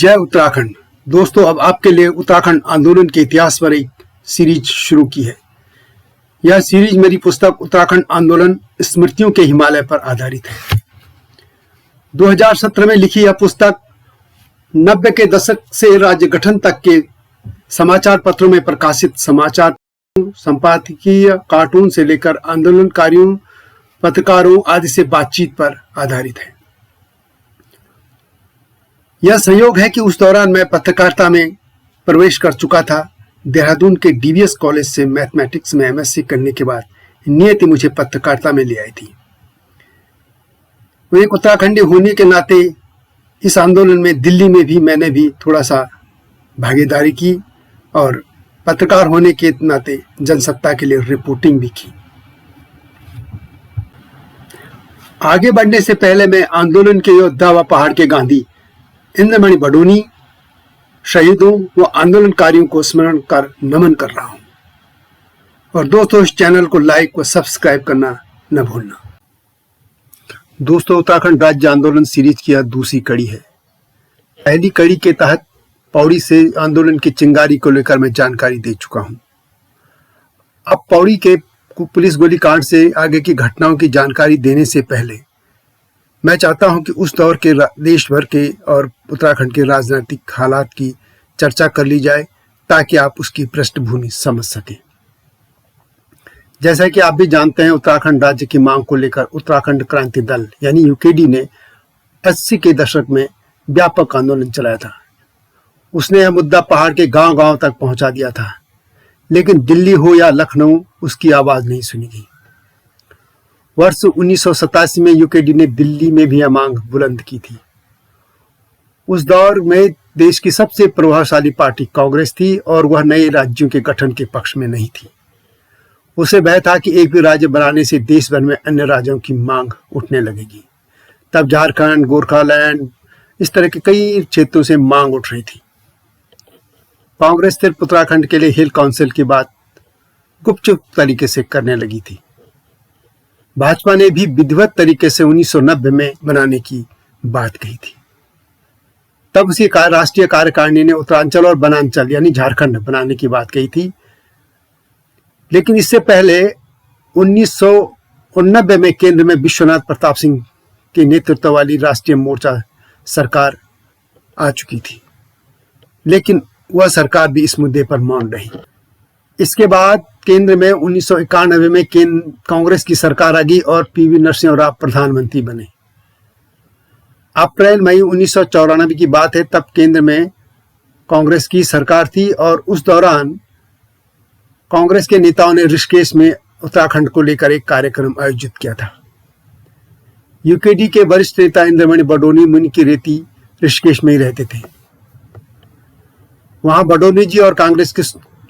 जय उत्तराखंड। दोस्तों, अब आपके लिए उत्तराखंड आंदोलन के इतिहास पर एक सीरीज शुरू की है। यह सीरीज मेरी पुस्तक उत्तराखंड आंदोलन स्मृतियों के हिमालय पर आधारित है। 2017 में लिखी यह पुस्तक 90 के दशक से राज्य गठन तक के समाचार पत्रों में प्रकाशित समाचार, संपादकीय, कार्टून से लेकर आंदोलनकारियों, पत्रकारों आदि से बातचीत पर आधारित है। यह संयोग है कि उस दौरान मैं पत्रकारिता में प्रवेश कर चुका था। देहरादून के डीवीएस कॉलेज से मैथमेटिक्स में एमएससी करने के बाद नियति मुझे पत्रकारिता में ले आई थी। वो एक उत्तराखंडी होने के नाते इस आंदोलन में दिल्ली में भी मैंने भी थोड़ा सा भागीदारी की और पत्रकार होने के नाते जनसत्ता के लिए रिपोर्टिंग भी की। आगे बढ़ने से पहले मैं आंदोलन के योद्धा व पहाड़ के गांधी इंद्रमणि बडोनी, शहीदों व आंदोलनकारियों को स्मरण कर नमन कर रहा हूं। और दोस्तों, इस चैनल को लाइक व सब्सक्राइब करना न भूलना। दोस्तों, उत्तराखंड राज्य आंदोलन सीरीज की यह दूसरी कड़ी है। पहली कड़ी के तहत पौड़ी से आंदोलन की चिंगारी को लेकर मैं जानकारी दे चुका हूं। अब पौड़ी के पुलिस गोलीकांड से आगे की घटनाओं की जानकारी देने से पहले मैं चाहता हूं कि उस दौर के देश भर के और उत्तराखंड के राजनीतिक हालात की चर्चा कर ली जाए, ताकि आप उसकी पृष्ठभूमि समझ सकें। जैसा कि आप भी जानते हैं, उत्तराखंड राज्य की मांग को लेकर उत्तराखंड क्रांति दल यानी यूकेडी ने 80 के दशक में व्यापक आंदोलन चलाया था। उसने यह मुद्दा पहाड़ के गांव-गांव तक पहुंचा दिया था, लेकिन दिल्ली हो या लखनऊ उसकी आवाज नहीं सुनी गई। वर्ष 1987 में यूकेडी ने दिल्ली में भी यह मांग बुलंद की थी। उस दौर में देश की सबसे प्रभावशाली पार्टी कांग्रेस थी और वह नए राज्यों के गठन के पक्ष में नहीं थी। उसे भय था कि एक भी राज्य बनाने से देश भर में अन्य राज्यों की मांग उठने लगेगी। तब झारखंड, गोरखालैंड, इस तरह के कई क्षेत्रों से मांग उठ रही थी। कांग्रेस सिर्फ उत्तराखंड के लिए हिल काउंसिल की बात गुपचुप तरीके से करने लगी थी। भाजपा ने भी विधिवत तरीके से 1990 में बनाने की बात कही थी। तब उसी राष्ट्रीय कार्यकारिणी ने उत्तरांचल और वनांचल यानी झारखंड बनाने की बात कही थी। लेकिन इससे पहले 1989 में केंद्र में विश्वनाथ प्रताप सिंह के नेतृत्व वाली राष्ट्रीय मोर्चा सरकार आ चुकी थी, लेकिन वह सरकार भी इस मुद्दे पर मौन रही। इसके बाद केंद्र में 1991 में कांग्रेस की सरकार आ गई और पीवी नरसिंह राव प्रधानमंत्री बने। अप्रैल मई 1994 की बात है, तब केंद्र में कांग्रेस की सरकार थी और उस दौरान कांग्रेस के नेताओं ने ऋषिकेश में उत्तराखंड को लेकर एक कार्यक्रम आयोजित किया था। यूकेडी के वरिष्ठ नेता इंद्रमणि बडोनी मुनि की रेती ऋषिकेश में ही रहते थे। वहां बडोनी जी और कांग्रेस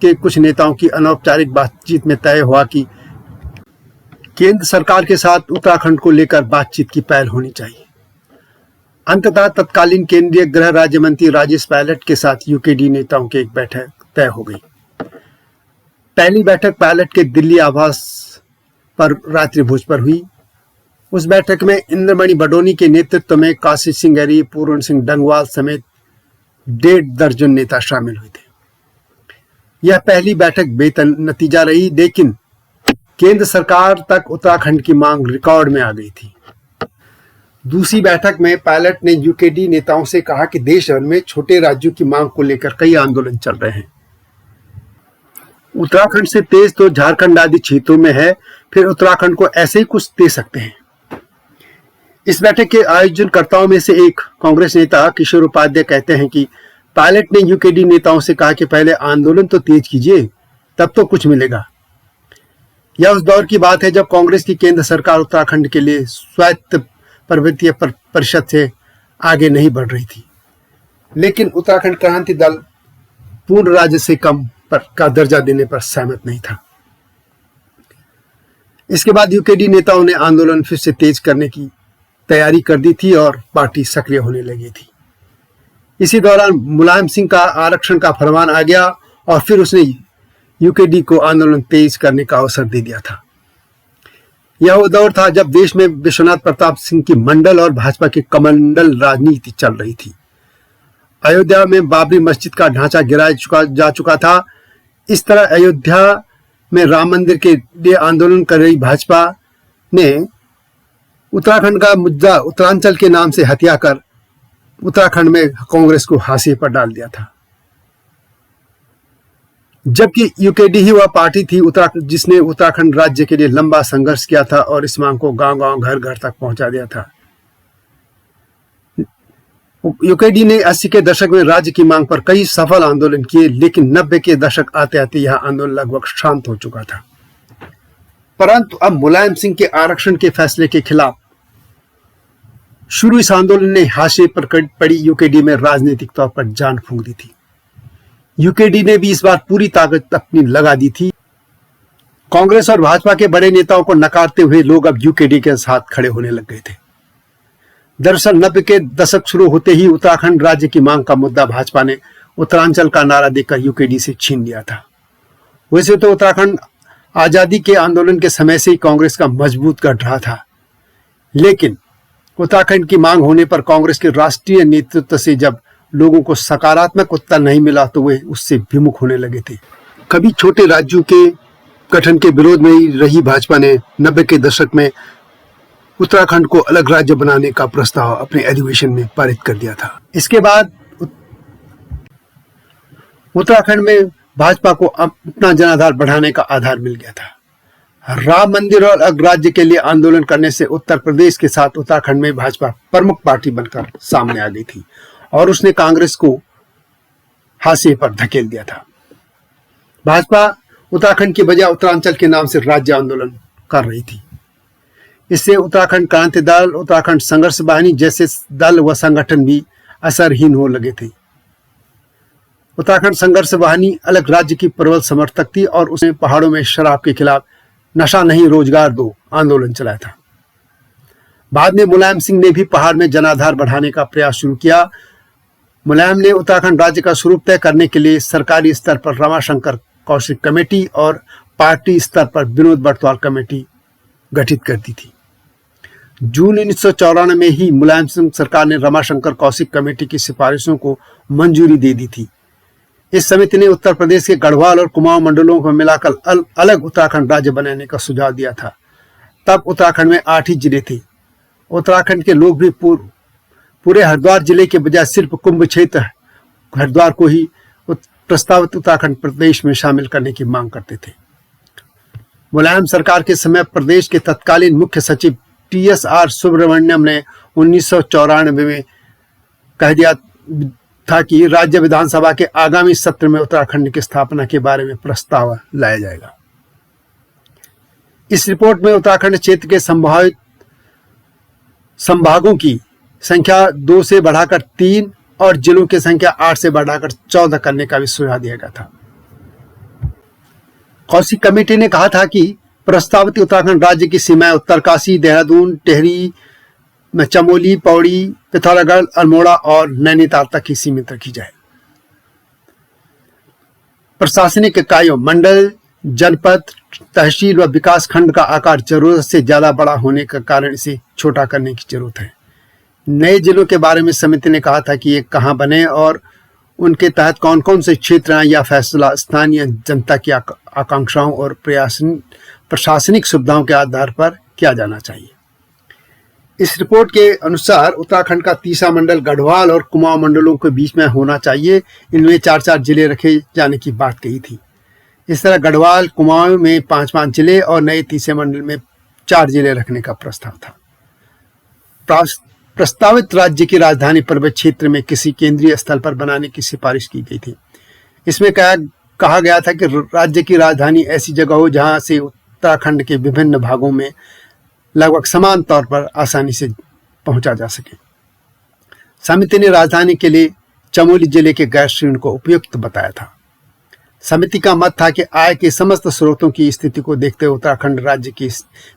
के कुछ नेताओं की अनौपचारिक बातचीत में तय हुआ कि केंद्र सरकार के साथ उत्तराखंड को लेकर बातचीत की पहल होनी चाहिए। अंततः तत्कालीन केंद्रीय गृह राज्य मंत्री राजेश पायलट के साथ यूकेडी नेताओं की एक बैठक तय हो गई। पहली बैठक पायलट के दिल्ली आवास पर रात्रि भोज पर हुई। उस बैठक में इंद्रमणि बडोनी के नेतृत्व में काशी सिंह गरी, पूर्ण सिंह डंगवाल समेत 1.5 दर्जन नेता शामिल हुए थे। यह पहली बैठक बेनतीजा रही, लेकिन केंद्र सरकार तक उत्तराखंड की मांग रिकॉर्ड में आ गई थी। दूसरी बैठक में पायलट ने यूकेडी नेताओं से कहा कि देश भर में छोटे राज्यों की मांग को लेकर कई आंदोलन चल रहे हैं। उत्तराखंड से तेज तो झारखंड आदि क्षेत्रों में है, फिर उत्तराखंड को ऐसे ही कुछ दे सकते हैं। इस बैठक के आयोजनकर्ताओं में से एक कांग्रेस नेता किशोर उपाध्याय कहते हैं कि पायलट ने यूकेडी नेताओं से कहा कि पहले आंदोलन तो तेज कीजिए, तब तो कुछ मिलेगा। यह उस दौर की बात है जब कांग्रेस की केंद्र सरकार उत्तराखंड के लिए स्वायत्त पर्वतीय परिषद से आगे नहीं बढ़ रही थी, लेकिन उत्तराखंड क्रांति दल पूर्ण राज्य से कम का दर्जा देने पर सहमत नहीं था। इसके बाद यूकेडी नेताओं ने आंदोलन फिर से तेज करने की तैयारी कर दी थी और पार्टी सक्रिय होने लगी थी। इसी दौरान मुलायम सिंह का आरक्षण का फरमान आ गया और फिर उसने यूकेडी को आंदोलन तेज करने का अवसर दे दिया था। यह वो दौर था जब देश में विश्वनाथ प्रताप सिंह की मंडल और भाजपा की कमंडल राजनीति चल रही थी। अयोध्या में बाबरी मस्जिद का ढांचा गिराया जा चुका था। इस तरह अयोध्या में राम मंदिर के लिए आंदोलन कर रही भाजपा ने उत्तराखंड का मुद्दा उत्तरांचल के नाम से हथिया कर उत्तराखंड में कांग्रेस को हाशिए पर डाल दिया था। जबकि यूकेडी ही वह पार्टी थी जिसने उत्तराखंड राज्य के लिए लंबा संघर्ष किया था और इस मांग को गांव-गांव, घर-घर तक पहुंचा दिया था। यूकेडी ने 80 के दशक में राज्य की मांग पर कई सफल आंदोलन किए, लेकिन 90 के दशक आते आते यह आंदोलन लगभग शांत हो चुका था। परंतु अब मुलायम सिंह के आरक्षण के फैसले के खिलाफ शुरू इस आंदोलन ने हाशिए पर पड़ी यूकेडी में राजनीतिक तौर पर जान फूंक दी थी। यूकेडी ने भी इस बार पूरी ताकत अपनी लगा दी थी। कांग्रेस और भाजपा के बड़े नेताओं को नकारते हुए लोग अब यूकेडी के साथ खड़े होने लग गए थे। दरअसल 90 के दशक शुरू होते ही उत्तराखंड राज्य की मांग का मुद्दा भाजपा ने उत्तरांचल का नारा देकर यूकेडी से छीन लिया था। वैसे तो उत्तराखंड आजादी के आंदोलन के समय से ही कांग्रेस का मजबूत गढ़ रहा था, लेकिन उत्तराखंड की मांग होने पर कांग्रेस के राष्ट्रीय नेतृत्व से जब लोगों को सकारात्मक उत्तर नहीं मिला तो वे उससे विमुख होने लगे थे। कभी छोटे राज्यों के गठन के विरोध में ही रही भाजपा ने 90 के दशक में उत्तराखंड को अलग राज्य बनाने का प्रस्ताव अपने अधिवेशन में पारित कर दिया था। इसके बाद उत्तराखंड में भाजपा को अपना जनाधार बढ़ाने का आधार मिल गया था। राम मंदिर और अलग राज्य के लिए आंदोलन करने से उत्तर प्रदेश के साथ उत्तराखंड में भाजपा प्रमुख पार्टी बनकर सामने आ गई थी और उसने कांग्रेस को हाशिए पर धकेल दिया था। भाजपा उत्तराखंड की बजाय उत्तरांचल के नाम से राज्य आंदोलन कर रही थी। इससे उत्तराखंड क्रांति दल, उत्तराखंड संघर्ष वाहिनी जैसे दल व संगठन भी असरहीन हो लगे थे। उत्तराखंड संघर्ष वाहिनी अलग राज्य की प्रबल समर्थक थी और उसने पहाड़ों में शराब के खिलाफ नशा नहीं रोजगार दो आंदोलन चलाया था। बाद में मुलायम सिंह ने भी पहाड़ में जनाधार बढ़ाने का प्रयास शुरू किया। मुलायम ने उत्तराखंड राज्य का स्वरूप तय करने के लिए सरकारी स्तर पर रमाशंकर कौशिक कमेटी और पार्टी स्तर पर विनोद बटवाल कमेटी गठित कर दी थी। जून 1994 में ही मुलायम सिंह सरकार ने रमाशंकर कौशिक कमेटी की सिफारिशों को मंजूरी दे दी थी। इस समिति ने उत्तर प्रदेश के गढ़वाल और कुमाऊं मंडलों को मिलाकर अलग उत्तराखंड राज्य बनाने का सुझाव दिया था। तब उत्तराखंड में 8 ही जिले थे। उत्तराखंड के लोग भी पूरे हरिद्वार जिले के बजाय सिर्फ कुंभ क्षेत्र हरिद्वार को ही प्रस्तावित उत्तराखंड प्रदेश में शामिल करने की मांग करते थे। मुलायम सरकार के समय प्रदेश के तत्कालीन मुख्य सचिव TSR सुब्रमण्यम ने 1994 में कह दिया था कि राज्य विधानसभा के आगामी सत्र में उत्तराखंड की स्थापना के बारे में प्रस्ताव लाया जाएगा। इस रिपोर्ट में उत्तराखंड क्षेत्र के संभावित संभागों की संख्या 2 से बढ़ाकर 3 और जिलों की संख्या 8 से बढ़ाकर 14 करने का भी सुझाव दिया गया था। कौशिक कमेटी ने कहा था कि प्रस्तावित उत्तराखंड राज्य की सीमाएं उत्तरकाशी, देहरादून, टेहरी, चमोली, पौड़ी, पिथौरागढ़, अल्मोड़ा और नैनीताल तक ही सीमित रखी जाए। प्रशासनिक इकाइयों, मंडल, जनपद, तहसील व विकास खंड का आकार जरूरत से ज्यादा बड़ा होने के कारण इसे छोटा करने की जरूरत है। नए जिलों के बारे में समिति ने कहा था कि ये कहां बने और उनके तहत कौन कौन से क्षेत्र हैं, या फैसला स्थानीय जनता की आकांक्षाओं और प्रशासनिक सुविधाओं के आधार पर किया जाना चाहिए। इस रिपोर्ट के अनुसार उत्तराखंड का तीसरा मंडल गढ़वाल और कुमाऊं मंडलों के बीच में होना चाहिए। इनमें 4-4 जिले रखे जाने की बात कही थी। इस तरह गढ़वाल, कुमाऊं में 5-5 जिले और नए तीसरे मंडल में 4 जिले रखने का प्रस्ताव था। प्रस्तावित राज्य की राजधानी पर्वत क्षेत्र में किसी केंद्रीय स्थल पर बनाने की सिफारिश की गई थी। इसमें कहा गया था कि राज्य की राजधानी ऐसी जगह हो जहां से उत्तराखंड के विभिन्न भागों में लगभग समान तौर पर आसानी से पहुंचा जा सके। समिति ने राजधानी के लिए चमोली जिले के गैरसैंण को उपयुक्त बताया था। समिति का मत था कि आय के समस्त स्रोतों की स्थिति को देखते हुए उत्तराखंड राज्य की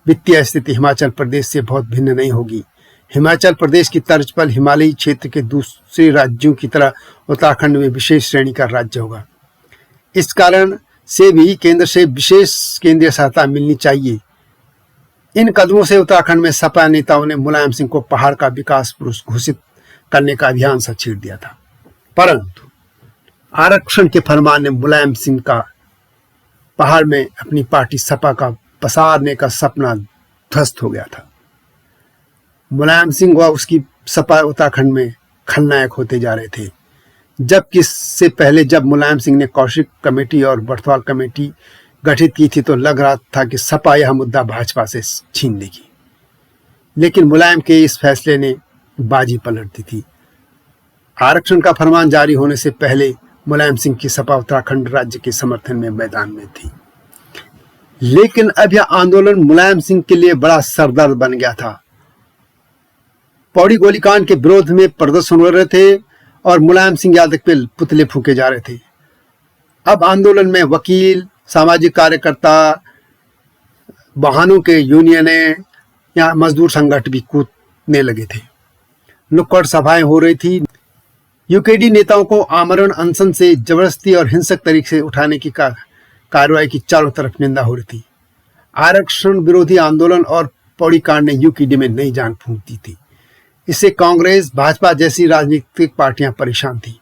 वित्तीय स्थिति हिमाचल प्रदेश से बहुत भिन्न नहीं होगी। हिमाचल प्रदेश की तर्ज पर हिमालयी क्षेत्र के दूसरे राज्यों की तरह उत्तराखंड में विशेष श्रेणी का राज्य होगा। इस कारण से भी केंद्र से विशेष केंद्रीय सहायता मिलनी चाहिए। इन कदमों से उत्तराखंड में सपा नेताओं ने मुलायम सिंह को पहाड़ का विकास पुरुष घोषित करने का अभियान सा छेड़ दिया था। परंतु आरक्षण के फरमान ने मुलायम सिंह का पहाड़ में अपनी पार्टी सपा का पसारने का सपना ध्वस्त हो गया था। मुलायम सिंह व उसकी सपा उत्तराखंड में खलनायक होते जा रहे थे, जबकि इससे पहले जब मुलायम सिंह ने कौशिक कमेटी और बर्थवाल कमेटी गठित की थी तो लग रहा था कि सपा यह मुद्दा भाजपा से छीन लेगी, लेकिन मुलायम के इस फैसले ने बाजी पलट दी थी। आरक्षण का फरमान जारी होने से पहले मुलायम सिंह की सपा उत्तराखंड राज्य के समर्थन में मैदान में थी, लेकिन अब यह आंदोलन मुलायम सिंह के लिए बड़ा सरदर्द बन गया था। पौड़ी गोलीकांड के विरोध में प्रदर्शन हो रहे थे और मुलायम सिंह यादव पे पुतले फूके जा रहे थे। अब आंदोलन में वकील, सामाजिक कार्यकर्ता, वाहनों के यूनियनें या मजदूर संगठन भी कूदने लगे थे। नुक्कड़ सभाएं हो रही थी। यूकेडी नेताओं को आमरण अनशन से जबरदस्ती और हिंसक तरीके से उठाने की कार्रवाई की चारों तरफ निंदा हो रही थी। आरक्षण विरोधी आंदोलन और पौड़ी कांड ने यूकेडी में नई जान फूंक दी थी। इससे कांग्रेस, भाजपा जैसी राजनीतिक पार्टियां परेशान थी।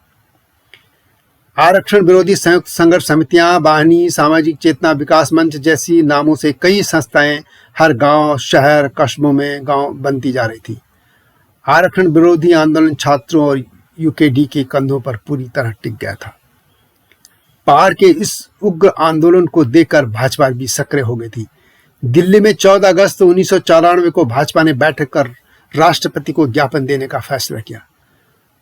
आरक्षण विरोधी संयुक्त संघर्ष समितियां, वाहिनी, सामाजिक चेतना विकास मंच जैसी नामों से कई संस्थाएं हर गांव, शहर, कस्बों में गांव बनती जा रही थी। आरक्षण विरोधी आंदोलन छात्रों और यूकेडी के कंधों पर पूरी तरह टिक गया था। पहाड़ के इस उग्र आंदोलन को देखकर भाजपा भी सक्रिय हो गई थी। दिल्ली में 14 अगस्त 1994 को भाजपा ने बैठक कर राष्ट्रपति को ज्ञापन देने का फैसला किया।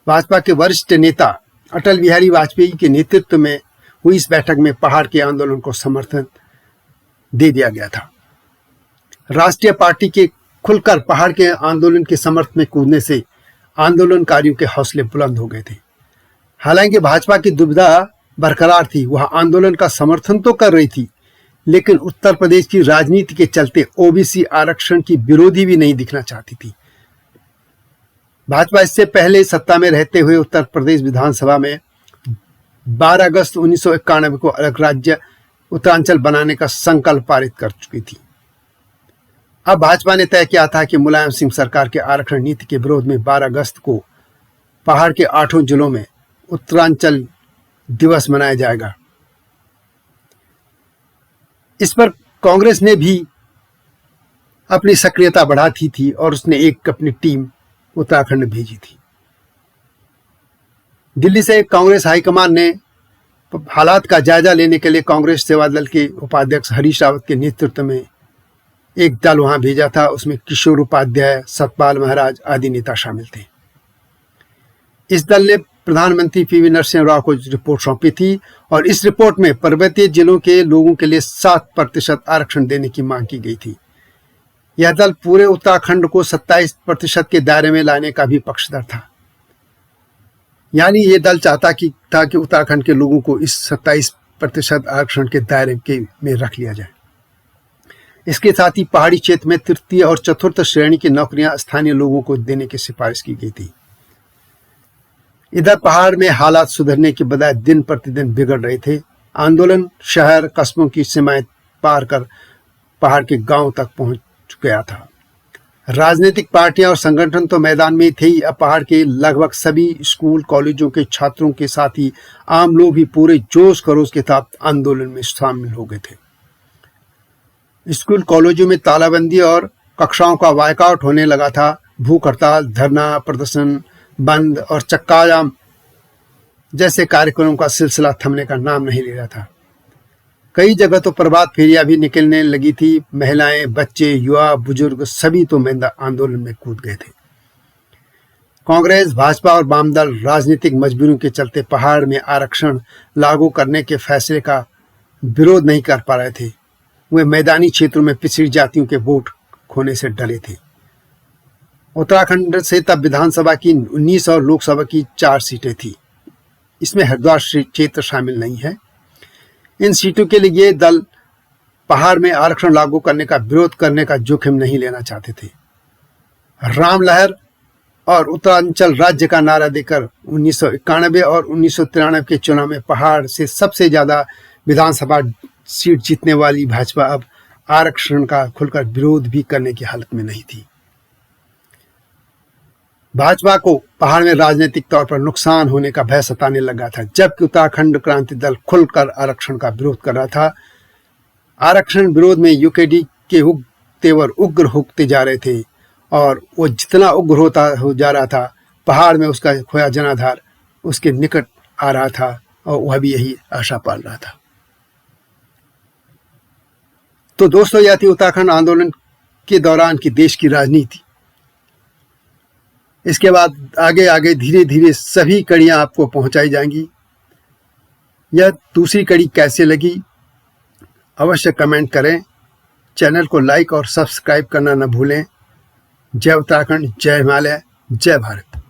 भाजपा के वरिष्ठ नेता अटल बिहारी वाजपेयी के नेतृत्व में हुई इस बैठक में पहाड़ के आंदोलन को समर्थन दे दिया गया था। राष्ट्रीय पार्टी के खुलकर पहाड़ के आंदोलन के समर्थन में कूदने से आंदोलनकारियों के हौसले बुलंद हो गए थे। हालांकि भाजपा की दुविधा बरकरार थी। वह आंदोलन का समर्थन तो कर रही थी, लेकिन उत्तर प्रदेश की राजनीति के चलते ओबीसी आरक्षण की विरोधी भी नहीं दिखना चाहती थी। भाजपा इससे पहले सत्ता में रहते हुए उत्तर प्रदेश विधानसभा में 12 अगस्त 1991 को अलग राज्य उत्तरांचल बनाने का संकल्प पारित कर चुकी थी। अब भाजपा ने तय किया था कि मुलायम सिंह सरकार के आरक्षण नीति के विरोध में 12 अगस्त को पहाड़ के 8 जिलों में उत्तरांचल दिवस मनाया जाएगा। इस पर कांग्रेस ने भी अपनी सक्रियता बढ़ाती थी और उसने एक अपनी टीम उत्तराखंड में भेजी थी। दिल्ली से कांग्रेस हाईकमान ने हालात का जायजा लेने के लिए कांग्रेस सेवा दल के उपाध्यक्ष हरीश रावत के नेतृत्व में एक दल वहां भेजा था। उसमें किशोर उपाध्याय, सतपाल महाराज आदि नेता शामिल थे। इस दल ने प्रधानमंत्री पीवी नरसिंह राव को रिपोर्ट सौंपी थी और इस रिपोर्ट में पर्वतीय जिलों के लोगों के लिए 7% आरक्षण देने की मांग की गई थी। यह दल पूरे उत्तराखंड को 27% के दायरे में लाने का भी पक्षधर था। यानी ये दल चाहता था कि उत्तराखंड के लोगों को इस 27% आरक्षण के दायरे में रख लिया जाए। इसके साथ ही पहाड़ी क्षेत्र में तृतीय और चतुर्थ श्रेणी की नौकरियां स्थानीय लोगों को देने की सिफारिश की गई थी। इधर पहाड़ में हालात सुधरने के बजाय दिन प्रतिदिन बिगड़ रहे थे। आंदोलन शहर, कस्बों की सीमाएं पार कर पहाड़ के गांव तक पहुंच गया था। राजनीतिक पार्टियां और संगठन तो मैदान में थे ही। अब पहाड़ के लगभग सभी स्कूल कॉलेजों के छात्रों के साथ ही आम लोग भी पूरे जोश खरोश के साथ आंदोलन में शामिल हो गए थे। स्कूल कॉलेजों में तालाबंदी और कक्षाओं का वायकआउट होने लगा था। भूख हड़ताल, धरना प्रदर्शन, बंद और चक्का जाम जैसे कार्यक्रमों का सिलसिला थमने का नाम नहीं ले रहा था। कई जगह तो प्रभात फेरियां भी निकलने लगी थी। महिलाएं, बच्चे, युवा, बुजुर्ग सभी तो आंदोलन में कूद गए थे। कांग्रेस, भाजपा और वाम दल राजनीतिक मजबूरियों के चलते पहाड़ में आरक्षण लागू करने के फैसले का विरोध नहीं कर पा रहे थे। वे मैदानी क्षेत्रों में पिछड़ी जातियों के वोट खोने से डरे थे। उत्तराखंड से तब विधानसभा की 19 और लोकसभा की 4 सीटें थी। इसमें हरिद्वार क्षेत्र शामिल नहीं है। इन सीटों के लिए ये दल पहाड़ में आरक्षण लागू करने का विरोध करने का जोखिम नहीं लेना चाहते थे। राम लहर और उत्तरांचल राज्य का नारा देकर 1991 और 1993 के चुनाव में पहाड़ से सबसे ज्यादा विधानसभा सीट जीतने वाली भाजपा अब आरक्षण का खुलकर विरोध भी करने की हालत में नहीं थी। भाजपा को पहाड़ में राजनीतिक तौर पर नुकसान होने का भय सताने लगा था, जबकि उत्तराखंड क्रांति दल खुलकर आरक्षण का विरोध कर रहा था। आरक्षण विरोध में यूकेडी के तेवर उग्र होते जा रहे थे और वो जितना उग्र हो जा रहा था, पहाड़ में उसका खोया जनाधार उसके निकट आ रहा था और वह भी यही आशा पाल रहा था। तो दोस्तों, यह थी उत्तराखंड आंदोलन के दौरान की देश की राजनीति। इसके बाद आगे आगे धीरे धीरे सभी कड़ियां आपको पहुंचाई जाएंगी। यह दूसरी कड़ी कैसे लगी अवश्य कमेंट करें। चैनल को लाइक और सब्सक्राइब करना न भूलें। जय उत्तराखंड, जय हिमालय, जय भारत।